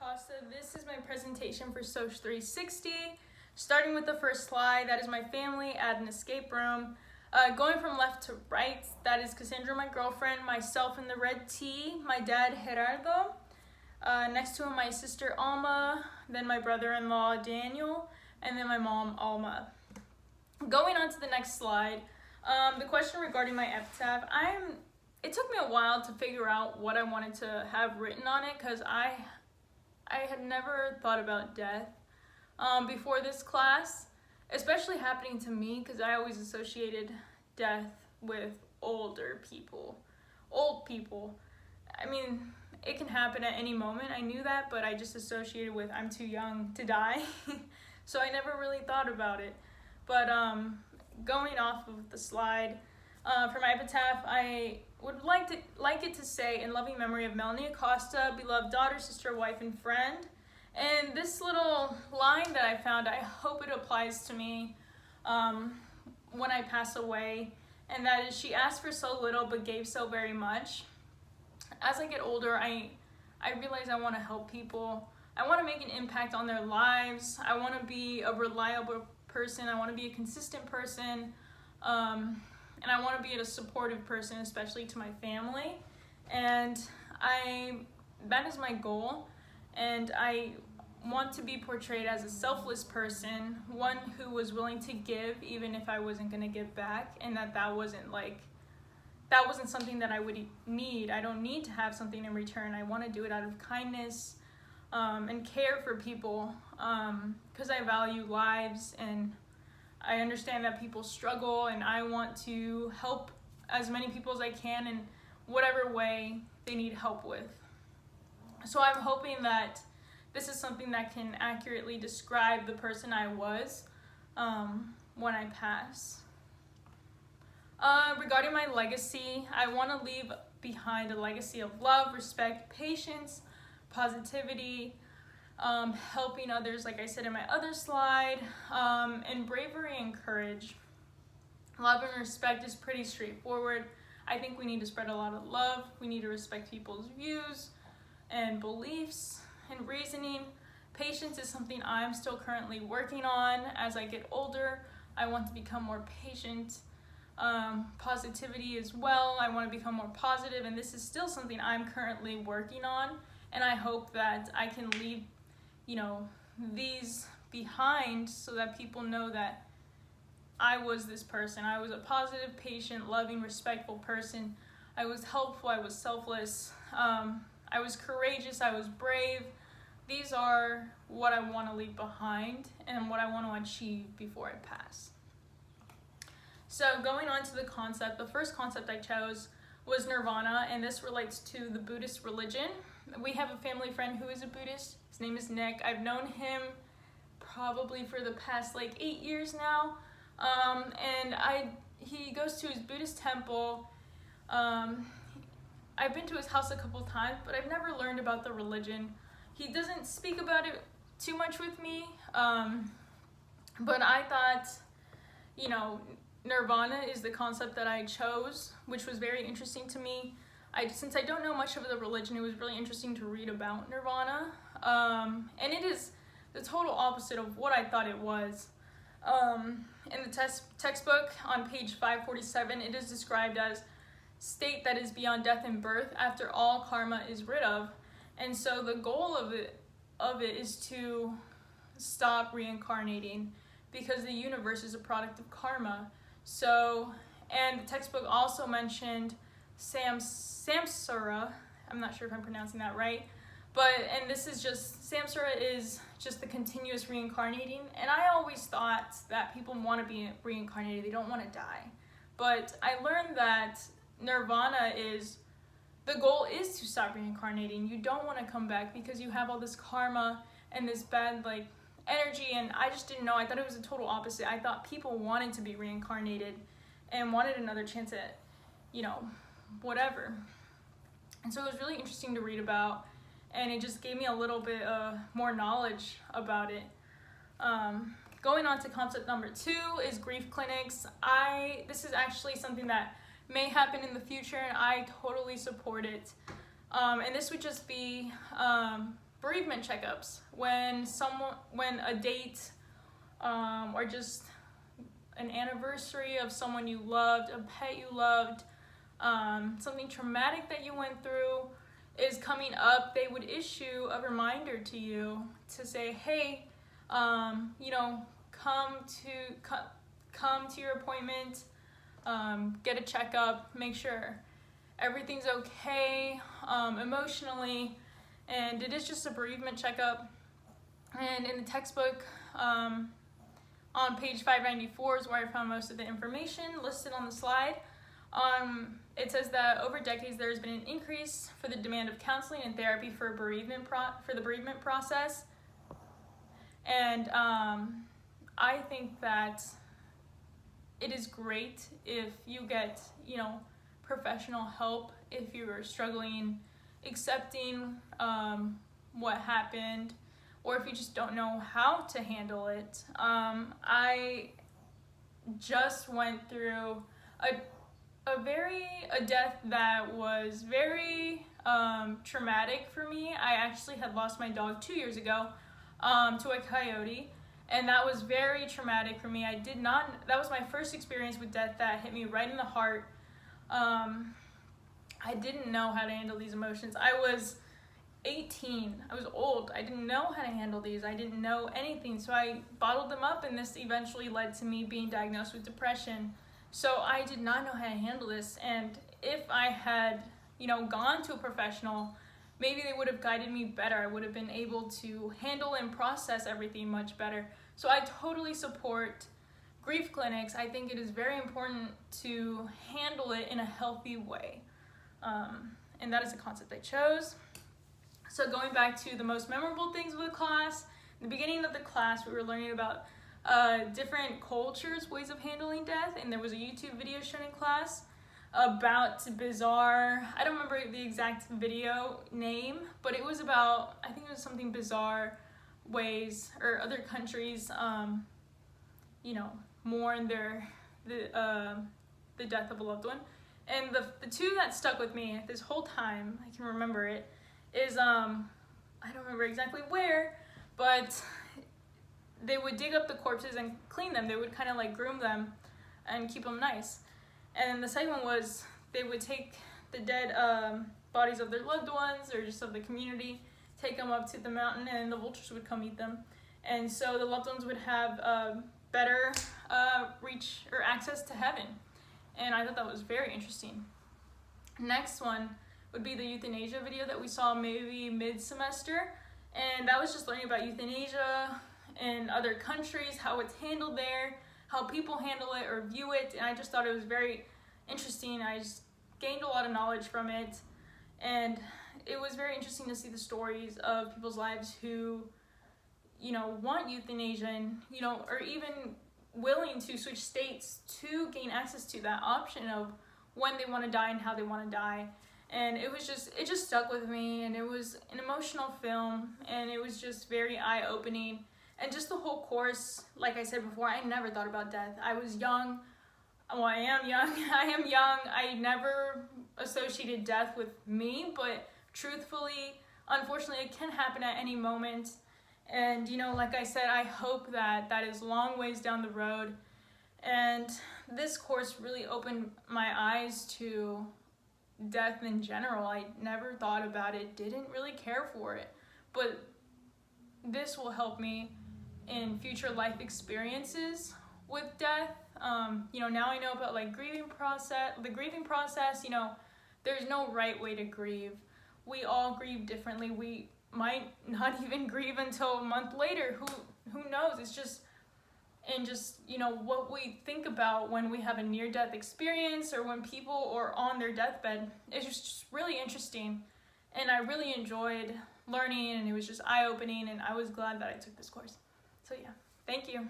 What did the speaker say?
Acosta. This is my presentation for Soc 360. Starting with the first slide, that is my family at an escape room. Going from left to right, that is Cassandra, my girlfriend, myself in the red tee, my dad Gerardo, next to him my sister Alma, then my brother-in-law Daniel, and then my mom Alma. Going on to the next slide, the question regarding my epitaph, it took me a while to figure out what I wanted to have written on it because I had never thought about death before this class, especially happening to me because I always associated death with old people. I mean, it can happen at any moment. I knew that, but I just associated with I'm too young to die. So I never really thought about it. But going off of the slide, for my epitaph, I would like it to say, in loving memory of Melanie Acosta, beloved daughter, sister, wife, and friend. And this little line that I found, I hope it applies to me when I pass away. And that is, she asked for so little but gave so very much. As I get older, I realize I want to help people. I want to make an impact on their lives. I want to be a reliable person. I want to be a consistent person. And I want to be a supportive person, especially to my family. And that is my goal. And I want to be portrayed as a selfless person, one who was willing to give even if I wasn't going to give back, and that wasn't something that I would need. I don't need to have something in return. I want to do it out of kindness and care for people because I value lives, and I understand that people struggle, and I want to help as many people as I can in whatever way they need help with. So I'm hoping that this is something that can accurately describe the person I was when I pass. Regarding my legacy, I want to leave behind a legacy of love, respect, patience, positivity, helping others, like I said in my other slide, and bravery and courage. Love and respect is pretty straightforward. I think we need to spread a lot of love. We need to respect people's views and beliefs and reasoning. Patience is something I'm still currently working on. As I get older, I want to become more patient. Positivity as well. I want to become more positive, and this is still something I'm currently working on, and I hope that I can leave these behind so that people know that I was this person. I was a positive, patient, loving, respectful person. I was helpful, I was selfless, I was courageous, I was brave. These are what I want to leave behind and what I want to achieve before I pass. So going on to the concept, the first concept I chose was nirvana, and this relates to the Buddhist religion. We have a family friend who is a Buddhist. His name is Nick. I've known him probably for the past 8 years now. And he goes to his Buddhist temple. I've been to his house a couple times, but I've never learned about the religion. He doesn't speak about it too much with me. But I thought, nirvana is the concept that I chose, which was very interesting to me. Since I don't know much of the religion, it was really interesting to read about nirvana. And it is the total opposite of what I thought it was. In the textbook on page 547, it is described as state that is beyond death and birth after all karma is rid of. And so the goal of it is to stop reincarnating because the universe is a product of karma. So, and the textbook also mentioned samsara. I'm not sure if I'm pronouncing that right. And this is samsara is just the continuous reincarnating. And I always thought that people want to be reincarnated. They don't want to die. But I learned that nirvana the goal is to stop reincarnating. You don't want to come back because you have all this karma and this bad energy, and I just didn't know. I thought it was the total opposite. I thought people wanted to be reincarnated and wanted another chance at, whatever. And so it was really interesting to read about, and it just gave me a little bit more knowledge about it. Going on to concept number 2 is grief clinics. This is actually something that may happen in the future, and I totally support it. And this would just be bereavement checkups, when a date or just an anniversary of someone you loved, a pet you loved, something traumatic that you went through is coming up, they would issue a reminder to you to say, hey, come to your appointment, get a checkup, make sure everything's okay emotionally. And it is just a bereavement checkup. And in the textbook, on page 594 is where I found most of the information listed on the slide. It says that over decades there has been an increase for the demand of counseling and therapy for the bereavement process. And I think that it is great if you get, professional help if you are struggling accepting what happened, or if you just don't know how to handle it. I just went through a death that was very traumatic for me. I actually had lost my dog 2 years ago to a coyote, and that was very traumatic for me. That was my first experience with death that hit me right in the heart. I didn't know how to handle these emotions. I was 18. I was old. I didn't know how to handle these. I didn't know anything. So I bottled them up, and this eventually led to me being diagnosed with depression. So I did not know how to handle this. And if I had, gone to a professional, maybe they would have guided me better. I would have been able to handle and process everything much better. So I totally support grief clinics. I think it is very important to handle it in a healthy way. And that is the concept I chose. So going back to the most memorable things of the class, in the beginning of the class, we were learning about different cultures, ways of handling death, and there was a YouTube video shown in class about bizarre, I don't remember the exact video name, but it was about, I think it was something bizarre ways, or other countries, mourn the death of a loved one. And the two that stuck with me this whole time, I can remember it, is, I don't remember exactly where, but they would dig up the corpses and clean them. They would kind of like groom them and keep them nice. And then the second one was they would take the dead bodies of their loved ones or just of the community, take them up to the mountain, and the vultures would come eat them. And so the loved ones would have better reach or access to heaven. And I thought that was very interesting. Next one would be the euthanasia video that we saw maybe mid-semester. And that was just learning about euthanasia in other countries, how it's handled there, how people handle it or view it. And I just thought it was very interesting. I just gained a lot of knowledge from it. And it was very interesting to see the stories of people's lives who, want euthanasia and, or even willing to switch states to gain access to that option of when they want to die and how they want to die. And it just stuck with me, and it was an emotional film, and it was just very eye-opening. And just the whole course, like I said before, I never thought about death. I was young. Well, I am young. I never associated death with me, but truthfully, unfortunately, it can happen at any moment. And, like I said, I hope that is long ways down the road. And this course really opened my eyes to death in general. I never thought about it, didn't really care for it. But this will help me in future life experiences with death. Now I know about the grieving process. There's no right way to grieve. We all grieve differently. We might not even grieve until a month later. Who knows? It's just what we think about when we have a near-death experience or when people are on their deathbed is just really interesting. And I really enjoyed learning, and it was just eye-opening, and I was glad that I took this course. So yeah, thank you.